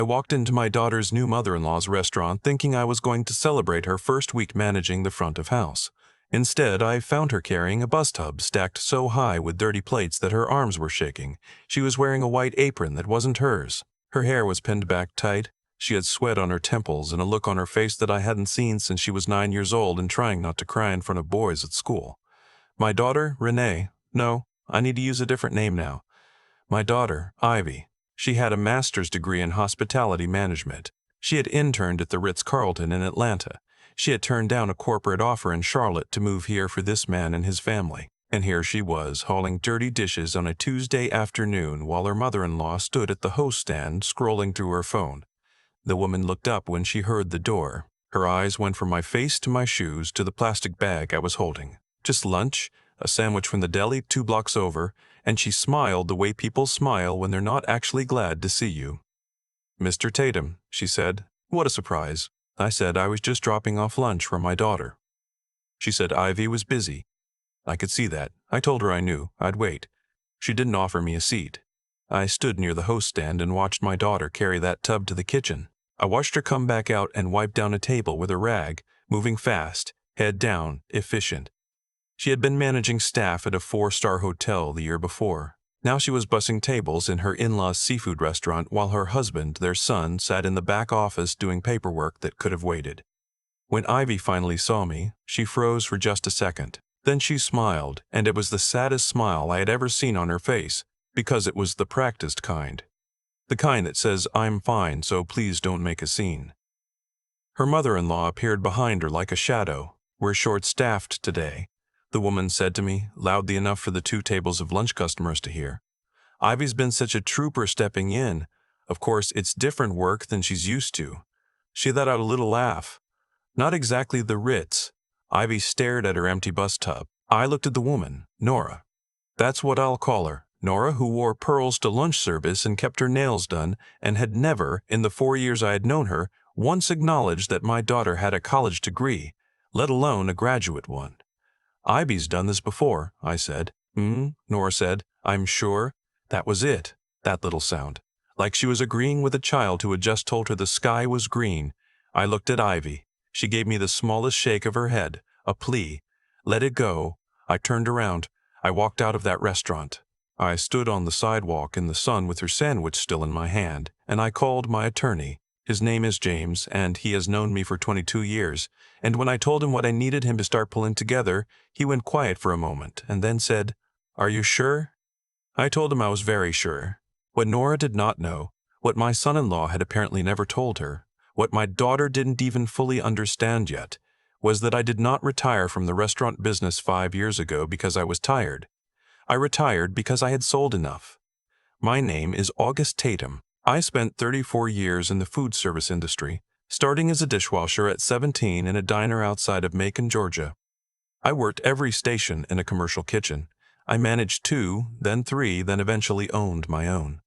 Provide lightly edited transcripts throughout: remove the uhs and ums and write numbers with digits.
I walked into my daughter's new mother-in-law's restaurant thinking I was going to celebrate her first week managing the front of house. Instead, I found her carrying a bus tub stacked so high with dirty plates that her arms were shaking. She was wearing a white apron that wasn't hers. Her hair was pinned back tight. She had sweat on her temples and a look on her face that I hadn't seen since she was 9 years old and trying not to cry in front of boys at school. My daughter, Renee. No, I need to use a different name now. My daughter, Ivy. She had a master's degree in hospitality management. She had interned at the Ritz-Carlton in Atlanta. She had turned down a corporate offer in Charlotte to move here for this man and his family. And here she was, hauling dirty dishes on a Tuesday afternoon while her mother-in-law stood at the host stand scrolling through her phone. The woman looked up when she heard the door. Her eyes went from my face to my shoes to the plastic bag I was holding. Just lunch, a sandwich from the deli 2 blocks over, and she smiled the way people smile when they're not actually glad to see you. "Mr. Tatum," she said. "What a surprise." I said I was just dropping off lunch for my daughter. She said Ivy was busy. I could see that. I told her I knew. I'd wait. She didn't offer me a seat. I stood near the host stand and watched my daughter carry that tub to the kitchen. I watched her come back out and wipe down a table with a rag, moving fast, head down, efficient. She had been managing staff at a 4-star hotel the year before. Now she was bussing tables in her in-laws' seafood restaurant while her husband, their son, sat in the back office doing paperwork that could have waited. When Ivy finally saw me, she froze for just a second. Then she smiled, and it was the saddest smile I had ever seen on her face, because it was the practiced kind. The kind that says, "I'm fine, so please don't make a scene." Her mother-in-law appeared behind her like a shadow. "We're short-staffed today," the woman said to me, loudly enough for the 2 tables of lunch customers to hear. "Ivy's been such a trooper stepping in. Of course, it's different work than she's used to." She let out a little laugh. "Not exactly the Ritz." Ivy stared at her empty bus tub. I looked at the woman, Nora. That's what I'll call her. Nora, who wore pearls to lunch service and kept her nails done, and had never, in the 4 years I had known her, once acknowledged that my daughter had a college degree, let alone a graduate one. "Ivy's done this before," I said. Nora said. "I'm sure." That was it, that little sound. Like she was agreeing with a child who had just told her the sky was green. I looked at Ivy. She gave me the smallest shake of her head, a plea. Let it go. I turned around. I walked out of that restaurant. I stood on the sidewalk in the sun with her sandwich still in my hand, and I called my attorney. His name is James, and he has known me for 22 years, and when I told him what I needed him to start pulling together, he went quiet for a moment and then said, "Are you sure?" I told him I was very sure. What Nora did not know, what my son-in-law had apparently never told her, what my daughter didn't even fully understand yet, was that I did not retire from the restaurant business 5 years ago because I was tired. I retired because I had sold enough. My name is August Tatum. I spent 34 years in the food service industry, starting as a dishwasher at 17 in a diner outside of Macon, Georgia. I worked every station in a commercial kitchen. I managed 2, then 3, then eventually owned my own.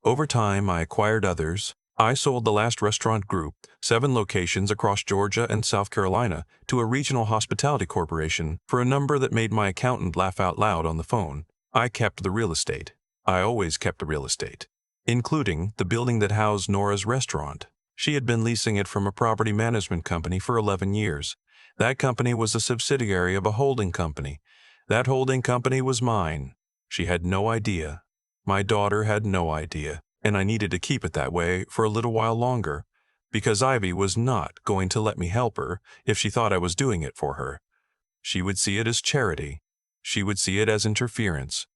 Over time, I acquired others. I sold the last restaurant group, 7 locations across Georgia and South Carolina, to a regional hospitality corporation for a number that made my accountant laugh out loud on the phone. I kept the real estate. I always kept the real estate, including the building that housed Nora's restaurant. She had been leasing it from a property management company for 11 years. That company was a subsidiary of a holding company. That holding company was mine. She had no idea. My daughter had no idea. And I needed to keep it that way for a little while longer, because Ivy was not going to let me help her if she thought I was doing it for her. She would see it as charity. She would see it as interference.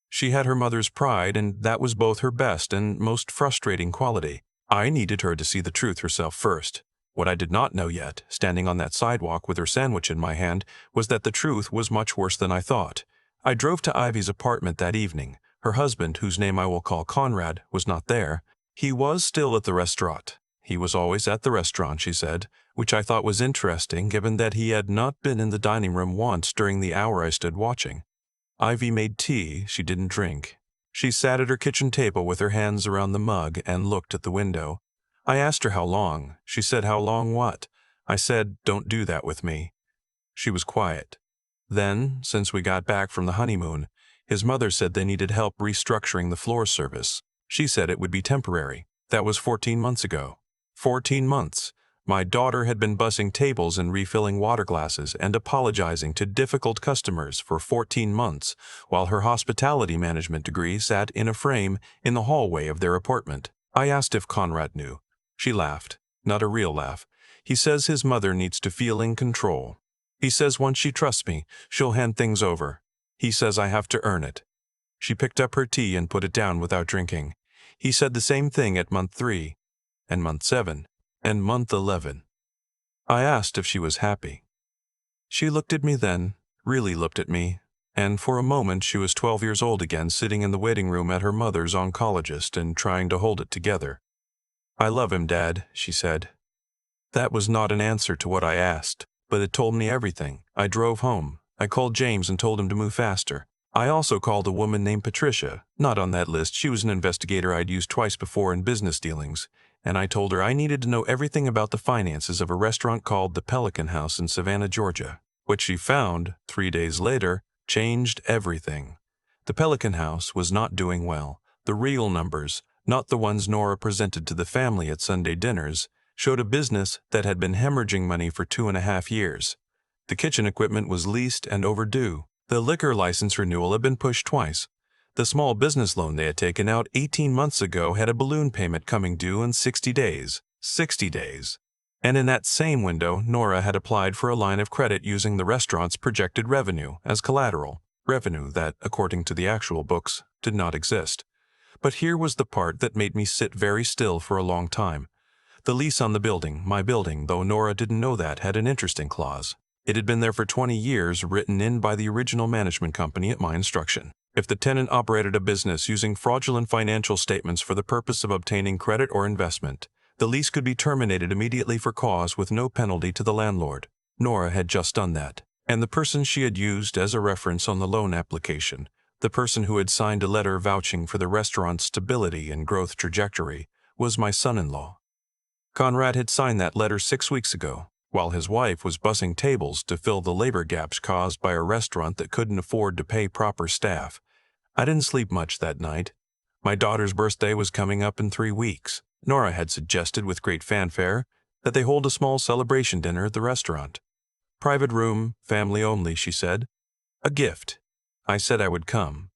She had her mother's pride, and that was both her best and most frustrating quality. I needed her to see the truth herself first. What I did not know yet, standing on that sidewalk with her sandwich in my hand, was that the truth was much worse than I thought. I drove to Ivy's apartment that evening. Her husband, whose name I will call Conrad, was not there. He was still at the restaurant. He was always at the restaurant, she said, which I thought was interesting given that he had not been in the dining room once during the hour I stood watching. Ivy made tea she didn't drink. She sat at her kitchen table with her hands around the mug and looked at the window. I asked her how long. She said, "How long what?" I said, "Don't do that with me." She was quiet. Then, since we got back from the honeymoon, his mother said they needed help restructuring the floor service. She said it would be temporary. That was 14 months ago. 14 months. My daughter had been bussing tables and refilling water glasses and apologizing to difficult customers for 14 months, while her hospitality management degree sat in a frame in the hallway of their apartment. I asked if Conrad knew. She laughed. Not a real laugh. He says his mother needs to feel in control. He says once she trusts me, she'll hand things over. He says I have to earn it. She picked up her tea and put it down without drinking. He said the same thing at month 3, and month 7, and month 11. I asked if she was happy. She looked at me then, really looked at me, and for a moment she was 12 years old again, sitting in the waiting room at her mother's oncologist and trying to hold it together. "I love him, Dad," she said. That was not an answer to what I asked, but it told me everything. I drove home. I called James and told him to move faster. I also called a woman named Patricia, not on that list. She was an investigator I'd used twice before in business dealings, and I told her I needed to know everything about the finances of a restaurant called the Pelican House in Savannah, Georgia. What she found, 3 days later, changed everything. The Pelican House was not doing well. The real numbers, not the ones Nora presented to the family at Sunday dinners, showed a business that had been hemorrhaging money for 2.5 years. The kitchen equipment was leased and overdue. The liquor license renewal had been pushed twice. The small business loan they had taken out 18 months ago had a balloon payment coming due in 60 days. 60 days. And in that same window, Nora had applied for a line of credit using the restaurant's projected revenue as collateral, revenue that, according to the actual books, did not exist. But here was the part that made me sit very still for a long time. The lease on the building, my building, though Nora didn't know that, had an interesting clause. It had been there for 20 years, written in by the original management company at my instruction. If the tenant operated a business using fraudulent financial statements for the purpose of obtaining credit or investment, the lease could be terminated immediately for cause with no penalty to the landlord. Nora had just done that, and the person she had used as a reference on the loan application, the person who had signed a letter vouching for the restaurant's stability and growth trajectory, was my son-in-law. Conrad had signed that letter 6 weeks ago, while his wife was bussing tables to fill the labor gaps caused by a restaurant that couldn't afford to pay proper staff. I didn't sleep much that night. My daughter's birthday was coming up in 3 weeks. Nora had suggested with great fanfare that they hold a small celebration dinner at the restaurant. Private room, family only, she said. A gift. I said I would come.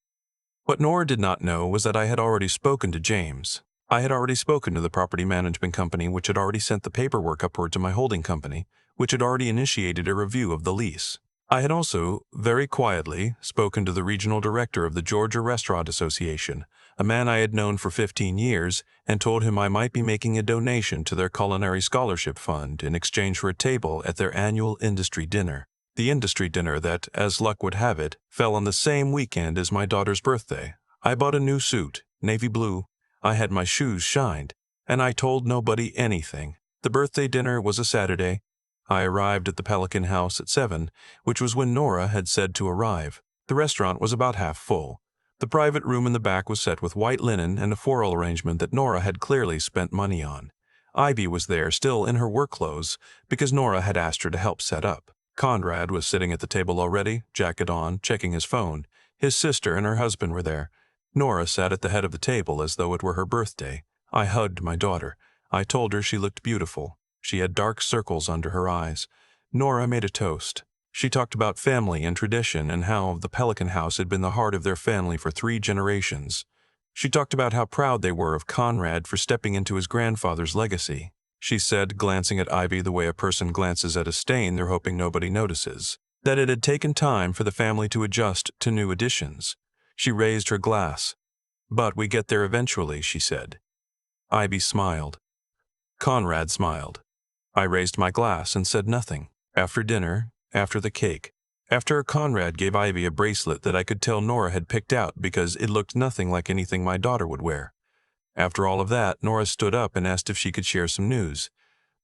What Nora did not know was that I had already spoken to James. I had already spoken to the property management company, which had already sent the paperwork upward to my holding company, which had already initiated a review of the lease. I had also, very quietly, spoken to the regional director of the Georgia Restaurant Association, a man I had known for 15 years, and told him I might be making a donation to their culinary scholarship fund in exchange for a table at their annual industry dinner. The industry dinner that, as luck would have it, fell on the same weekend as my daughter's birthday. I bought a new suit, navy blue. I had my shoes shined, and I told nobody anything. The birthday dinner was a Saturday. I arrived at the Pelican House at 7, which was when Nora had said to arrive. The restaurant was about half full. The private room in the back was set with white linen and a floral arrangement that Nora had clearly spent money on. Ivy was there, still in her work clothes, because Nora had asked her to help set up. Conrad was sitting at the table already, jacket on, checking his phone. His sister and her husband were there. Nora sat at the head of the table as though it were her birthday. I hugged my daughter. I told her she looked beautiful. She had dark circles under her eyes. Nora made a toast. She talked about family and tradition and how the Pelican House had been the heart of their family for 3 generations. She talked about how proud they were of Conrad for stepping into his grandfather's legacy. She said, glancing at Ivy the way a person glances at a stain they're hoping nobody notices, that it had taken time for the family to adjust to new additions. She raised her glass. "But we get there eventually," she said. Ivy smiled. Conrad smiled. I raised my glass and said nothing. After dinner, after the cake, after Conrad gave Ivy a bracelet that I could tell Nora had picked out because it looked nothing like anything my daughter would wear. After all of that, Nora stood up and asked if she could share some news.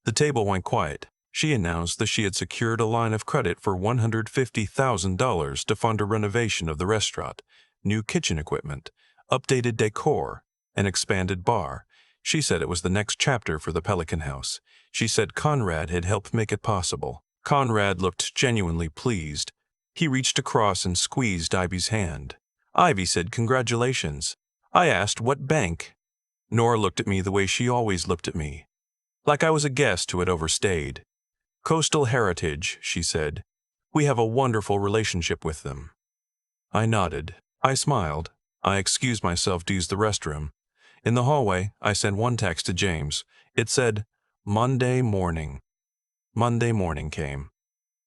The table went quiet. She announced that she had secured a line of credit for $150,000 to fund a renovation of the restaurant, new kitchen equipment, updated decor, an expanded bar. She said it was the next chapter for the Pelican House. She said Conrad had helped make it possible. Conrad looked genuinely pleased. He reached across and squeezed Ivy's hand. Ivy said congratulations. I asked what bank. Nora looked at me the way she always looked at me, like I was a guest who had overstayed. "Coastal heritage," she said. "We have a wonderful relationship with them." I nodded. I smiled. I excused myself to use the restroom. In the hallway, I sent one text to James. It said, "Monday morning." Monday morning came.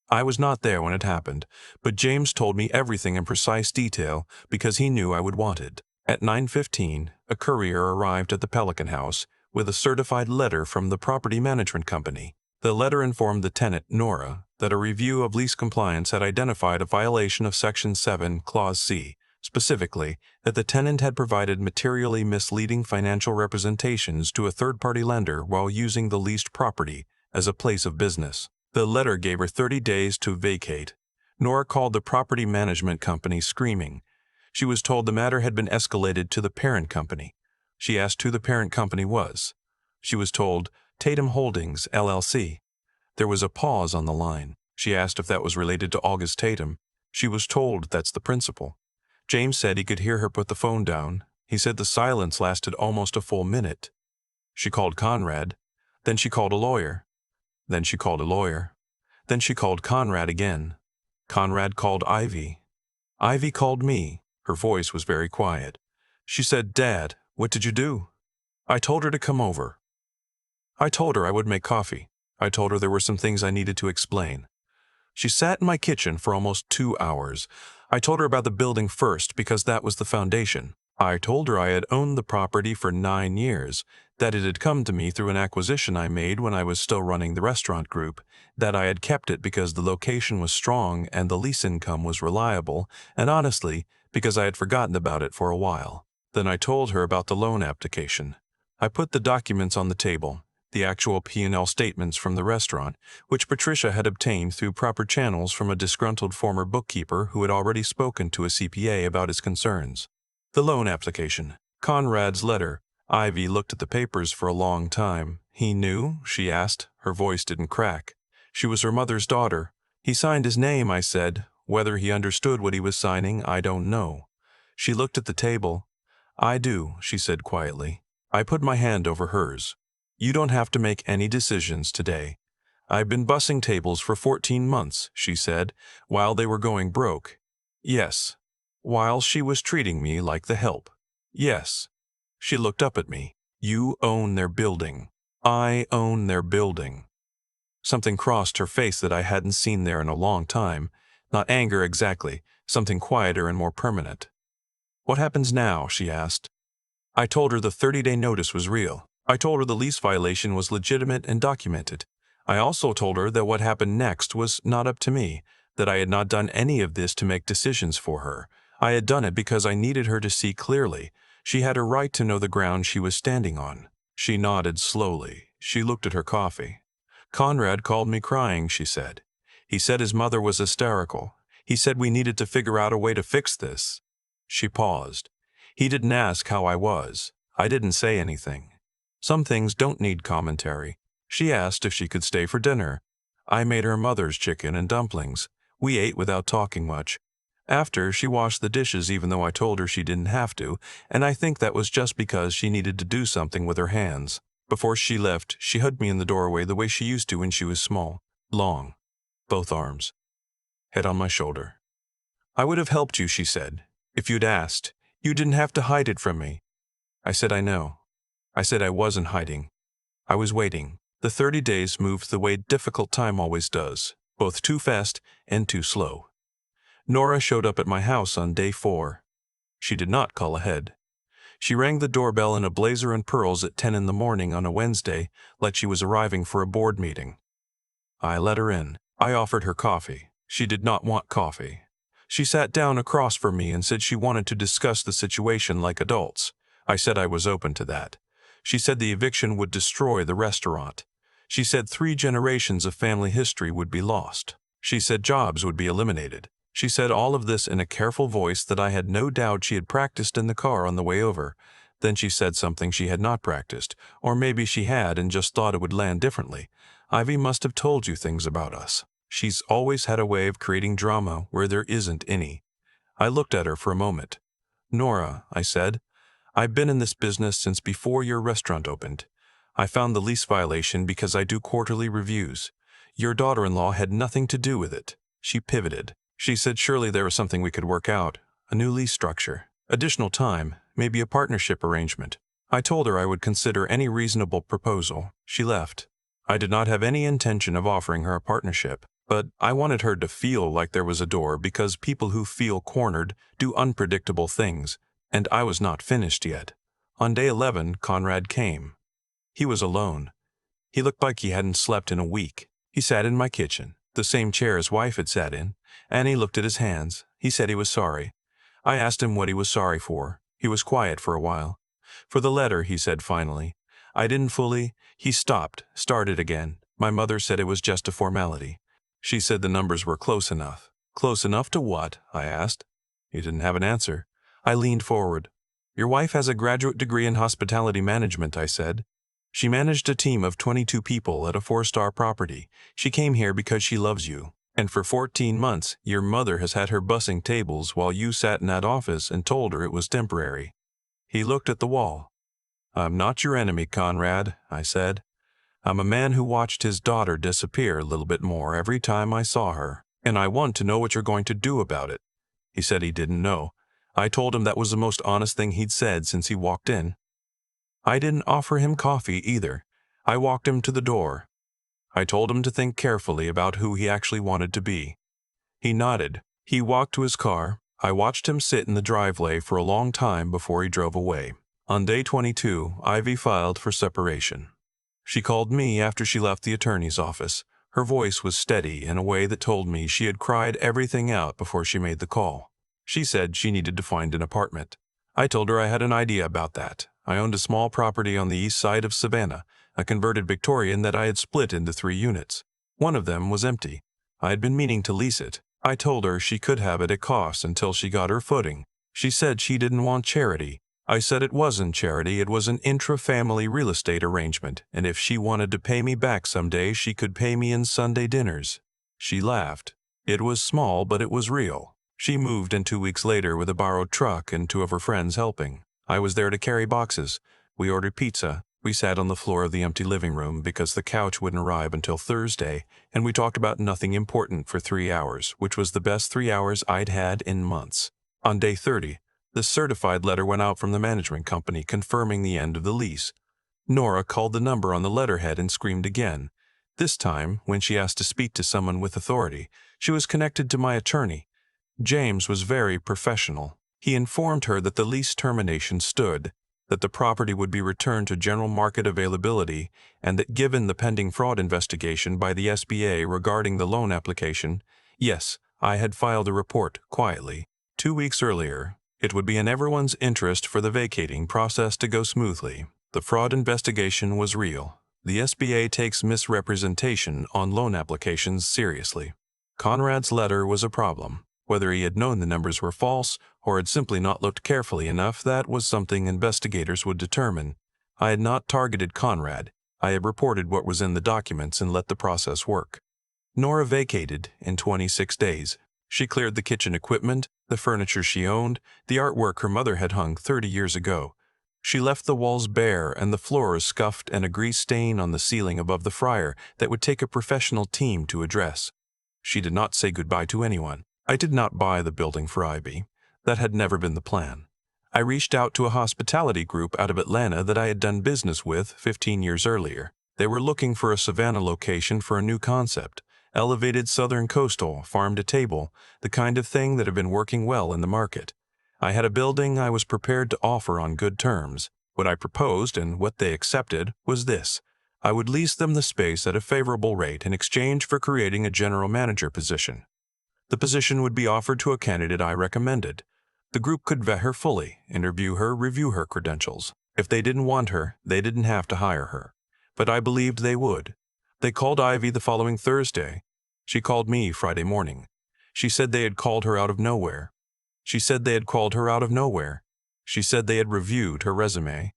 I was not there when it happened, but James told me everything in precise detail because he knew I would want it. At 9:15, a courier arrived at the Pelican House with a certified letter from the property management company. The letter informed the tenant, Nora, that a review of lease compliance had identified a violation of Section 7, Clause C, specifically that the tenant had provided materially misleading financial representations to a third-party lender while using the leased property as a place of business. The letter gave her 30 days to vacate. Nora called the property management company screaming. She was told the matter had been escalated to the parent company. She asked who the parent company was. She was told, Tatum Holdings, LLC. There was a pause on the line. She asked if that was related to August Tatum. She was told that's the principal. James said he could hear her put the phone down. He said the silence lasted almost a full minute. She called Conrad. Then she called a lawyer. Then she called a lawyer. Then she called Conrad again. Conrad called Ivy. Ivy called me. Her voice was very quiet. She said, "Dad, what did you do?" I told her to come over. I told her I would make coffee. I told her there were some things I needed to explain. She sat in my kitchen for almost 2 hours. I told her about the building first because that was the foundation. I told her I had owned the property for 9 years, that it had come to me through an acquisition I made when I was still running the restaurant group, that I had kept it because the location was strong and the lease income was reliable, and honestly, because I had forgotten about it for a while. Then I told her about the loan application. I put the documents on the table, the actual P&L statements from the restaurant, which Patricia had obtained through proper channels from a disgruntled former bookkeeper who had already spoken to a CPA about his concerns. The loan application. Conrad's letter. Ivy looked at the papers for a long time. He knew? She asked. Her voice didn't crack. She was her mother's daughter. He signed his name, I said. Whether he understood what he was signing, I don't know. She looked at the table. I do, she said quietly. I put my hand over hers. You don't have to make any decisions today. I've been bussing tables for 14 months, she said, while they were going broke. Yes. While she was treating me like the help. Yes. She looked up at me. You own their building. I own their building. Something crossed her face that I hadn't seen there in a long time. Not anger exactly, something quieter and more permanent. What happens now? She asked. I told her the 30-day notice was real. I told her the lease violation was legitimate and documented. I also told her that what happened next was not up to me, that I had not done any of this to make decisions for her. I had done it because I needed her to see clearly. She had a right to know the ground she was standing on. She nodded slowly. She looked at her coffee. Conrad called me crying, she said. He said his mother was hysterical. He said we needed to figure out a way to fix this. She paused. He didn't ask how I was. I didn't say anything. Some things don't need commentary. She asked if she could stay for dinner. I made her mother's chicken and dumplings. We ate without talking much. After, she washed the dishes even though I told her she didn't have to, and I think that was just because she needed to do something with her hands. Before she left, she hugged me in the doorway the way she used to when she was small. Long. Both arms. Head on my shoulder. I would have helped you, she said, if you'd asked. You didn't have to hide it from me. I said I know. I said I wasn't hiding. I was waiting. The 30 days moved the way difficult time always does, both too fast and too slow. Nora showed up at my house on day 4. She did not call ahead. She rang the doorbell in a blazer and pearls at 10 in the morning on a Wednesday, like she was arriving for a board meeting. I let her in. I offered her coffee. She did not want coffee. She sat down across from me and said she wanted to discuss the situation like adults. I said I was open to that. She said the eviction would destroy the restaurant. She said 3 generations of family history would be lost. She said jobs would be eliminated. She said all of this in a careful voice that I had no doubt she had practiced in the car on the way over. Then she said something she had not practiced, or maybe she had and just thought it would land differently. Ivy must have told you things about us. She's always had a way of creating drama where there isn't any. I looked at her for a moment. Nora, I said, I've been in this business since before your restaurant opened. I found the lease violation because I do quarterly reviews. Your daughter-in-law had nothing to do with it. She pivoted. She said surely there was something we could work out. A new lease structure. Additional time. Maybe a partnership arrangement. I told her I would consider any reasonable proposal. She left. I did not have any intention of offering her a partnership, but I wanted her to feel like there was a door because people who feel cornered do unpredictable things, and I was not finished yet. On day 11, Conrad came. He was alone. He looked like he hadn't slept in a week. He sat in my kitchen, the same chair his wife had sat in, and he looked at his hands. He said he was sorry. I asked him what he was sorry for. He was quiet for a while. For the letter, he said finally. I didn't fully. He stopped, started again. My mother said it was just a formality. She said the numbers were close enough. Close enough to what? I asked. He didn't have an answer. I leaned forward. Your wife has a graduate degree in hospitality management, I said. She managed a team of 22 people at a 4-star property. She came here because she loves you. And for 14 months, your mother has had her bussing tables while you sat in that office and told her it was temporary. He looked at the wall. I'm not your enemy, Conrad, I said. I'm a man who watched his daughter disappear a little bit more every time I saw her, and I want to know what you're going to do about it. He said he didn't know. I told him that was the most honest thing he'd said since he walked in. I didn't offer him coffee either. I walked him to the door. I told him to think carefully about who he actually wanted to be. He nodded. He walked to his car. I watched him sit in the driveway for a long time before he drove away. On day 22, Ivy filed for separation. She called me after she left the attorney's office. Her voice was steady in a way that told me she had cried everything out before she made the call. She said she needed to find an apartment. I told her I had an idea about that. I owned a small property on the east side of Savannah, a converted Victorian that I had split into 3 units. One of them was empty. I had been meaning to lease it. I told her she could have it at cost until she got her footing. She said she didn't want charity. I said it wasn't charity, it was an intra-family real estate arrangement, and if she wanted to pay me back someday, she could pay me in Sunday dinners. She laughed. It was small, but it was real. She moved in 2 weeks later with a borrowed truck and 2 of her friends helping. I was there to carry boxes. We ordered pizza. We sat on the floor of the empty living room because the couch wouldn't arrive until Thursday, and we talked about nothing important for 3 hours, which was the best 3 hours I'd had in months. On day 30, the certified letter went out from the management company confirming the end of the lease. Nora called the number on the letterhead and screamed again. This time, when she asked to speak to someone with authority, she was connected to my attorney. James was very professional. He informed her that the lease termination stood, that the property would be returned to general market availability, and that given the pending fraud investigation by the SBA regarding the loan application, yes, I had filed a report quietly. 2 weeks earlier, it would be in everyone's interest for the vacating process to go smoothly. The fraud investigation was real. The SBA takes misrepresentation on loan applications seriously. Conrad's letter was a problem. Whether he had known the numbers were false or had simply not looked carefully enough, that was something investigators would determine. I had not targeted Conrad. I had reported what was in the documents and let the process work. Nora vacated in 26 days. She cleared the kitchen equipment, the furniture she owned, the artwork her mother had hung 30 years ago. She left the walls bare and the floors scuffed and a grease stain on the ceiling above the fryer that would take a professional team to address. She did not say goodbye to anyone. I did not buy the building for Ivy. That had never been the plan. I reached out to a hospitality group out of Atlanta that I had done business with 15 years earlier. They were looking for a Savannah location for a new concept. Elevated southern coastal, farm to table, the kind of thing that had been working well in the market. I had a building I was prepared to offer on good terms. What I proposed, and what they accepted, was this. I would lease them the space at a favorable rate in exchange for creating a general manager position. The position would be offered to a candidate I recommended. The group could vet her fully, interview her, review her credentials. If they didn't want her, they didn't have to hire her. But I believed they would. They called Ivy the following Thursday. She called me Friday morning. She said they had called her out of nowhere. She said they had reviewed her resume.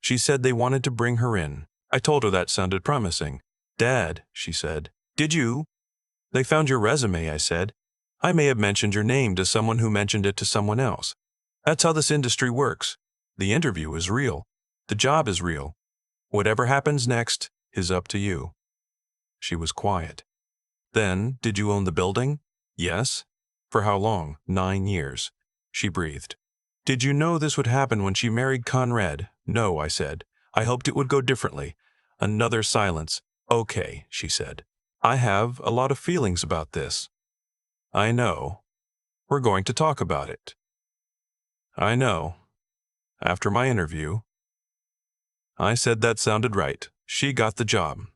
She said they wanted to bring her in. I told her that sounded promising. Dad, she said. Did you? They found your resume, I said. I may have mentioned your name to someone who mentioned it to someone else. That's how this industry works. The interview is real. The job is real. Whatever happens next is up to you." She was quiet. "Then, did you own the building?" "Yes." "For how long?" "9 years." She breathed. "Did you know this would happen when she married Conrad?" "No," I said. "I hoped it would go differently." Another silence. "Okay," she said. "I have a lot of feelings about this." "I know. We're going to talk about it." "I know. After my interview." I said that sounded right. She got the job.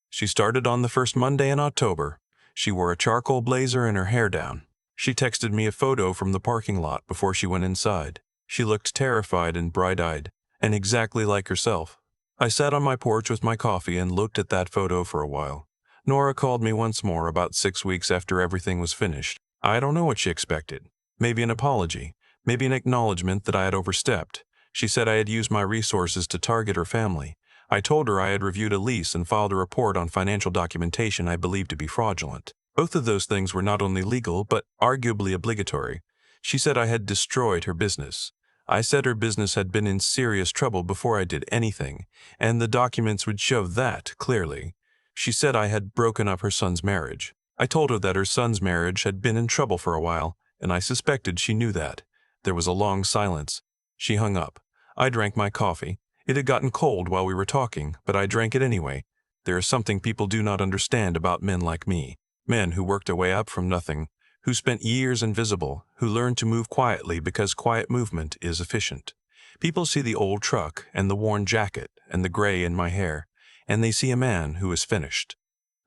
She started on the first Monday in October. She wore a charcoal blazer and her hair down. She texted me a photo from the parking lot before she went inside. She looked terrified and bright-eyed, and exactly like herself. I sat on my porch with my coffee and looked at that photo for a while. Nora called me once more about 6 weeks after everything was finished. I don't know what she expected. Maybe an apology. Maybe an acknowledgement that I had overstepped. She said I had used my resources to target her family. I told her I had reviewed a lease and filed a report on financial documentation I believed to be fraudulent. Both of those things were not only legal, but arguably obligatory. She said I had destroyed her business. I said her business had been in serious trouble before I did anything, and the documents would show that clearly. She said I had broken up her son's marriage. I told her that her son's marriage had been in trouble for a while, and I suspected she knew that. There was a long silence. She hung up. I drank my coffee. It had gotten cold while we were talking, but I drank it anyway. There is something people do not understand about men like me. Men who worked their way up from nothing, who spent years invisible, who learned to move quietly because quiet movement is efficient. People see the old truck and the worn jacket and the gray in my hair, and they see a man who is finished,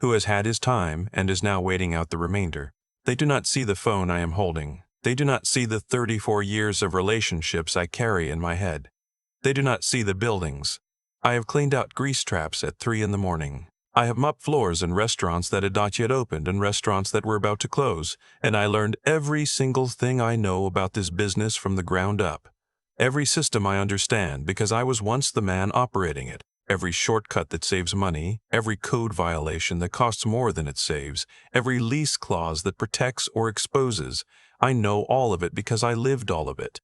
who has had his time and is now waiting out the remainder. They do not see the phone I am holding. They do not see the 34 years of relationships I carry in my head. They do not see the buildings. I have cleaned out grease traps at 3 in the morning. I have mopped floors in restaurants that had not yet opened and restaurants that were about to close, and I learned every single thing I know about this business from the ground up. Every system I understand because I was once the man operating it. Every shortcut that saves money, every code violation that costs more than it saves, every lease clause that protects or exposes. I know all of it because I lived all of it.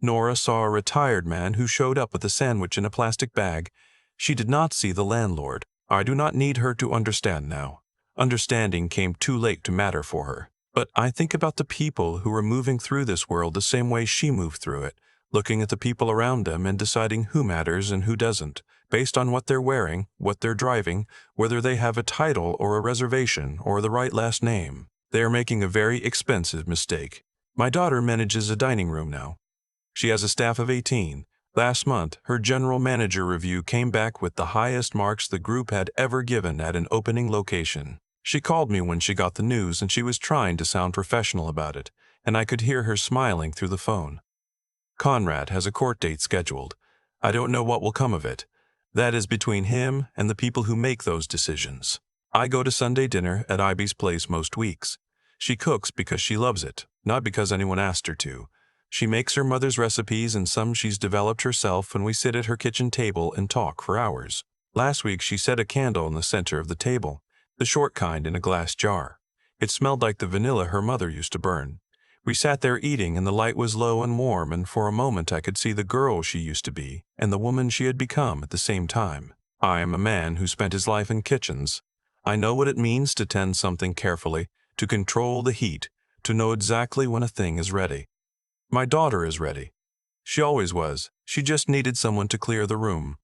Nora saw a retired man who showed up with a sandwich in a plastic bag. She did not see the landlord. I do not need her to understand now. Understanding came too late to matter for her. But I think about the people who are moving through this world the same way she moved through it, looking at the people around them and deciding who matters and who doesn't, based on what they're wearing, what they're driving, whether they have a title or a reservation or the right last name. They are making a very expensive mistake. My daughter manages a dining room now. She has a staff of 18. Last month, her general manager review came back with the highest marks the group had ever given at an opening location. She called me when she got the news and she was trying to sound professional about it, and I could hear her smiling through the phone. Conrad has a court date scheduled. I don't know what will come of it. That is between him and the people who make those decisions. I go to Sunday dinner at Ivy's place most weeks. She cooks because she loves it, not because anyone asked her to. She makes her mother's recipes and some she's developed herself, and we sit at her kitchen table and talk for hours. Last week she set a candle in the center of the table, the short kind in a glass jar. It smelled like the vanilla her mother used to burn. We sat there eating and the light was low and warm, and for a moment I could see the girl she used to be and the woman she had become at the same time. I am a man who spent his life in kitchens. I know what it means to tend something carefully, to control the heat, to know exactly when a thing is ready. My daughter is ready. She always was. She just needed someone to clear the room.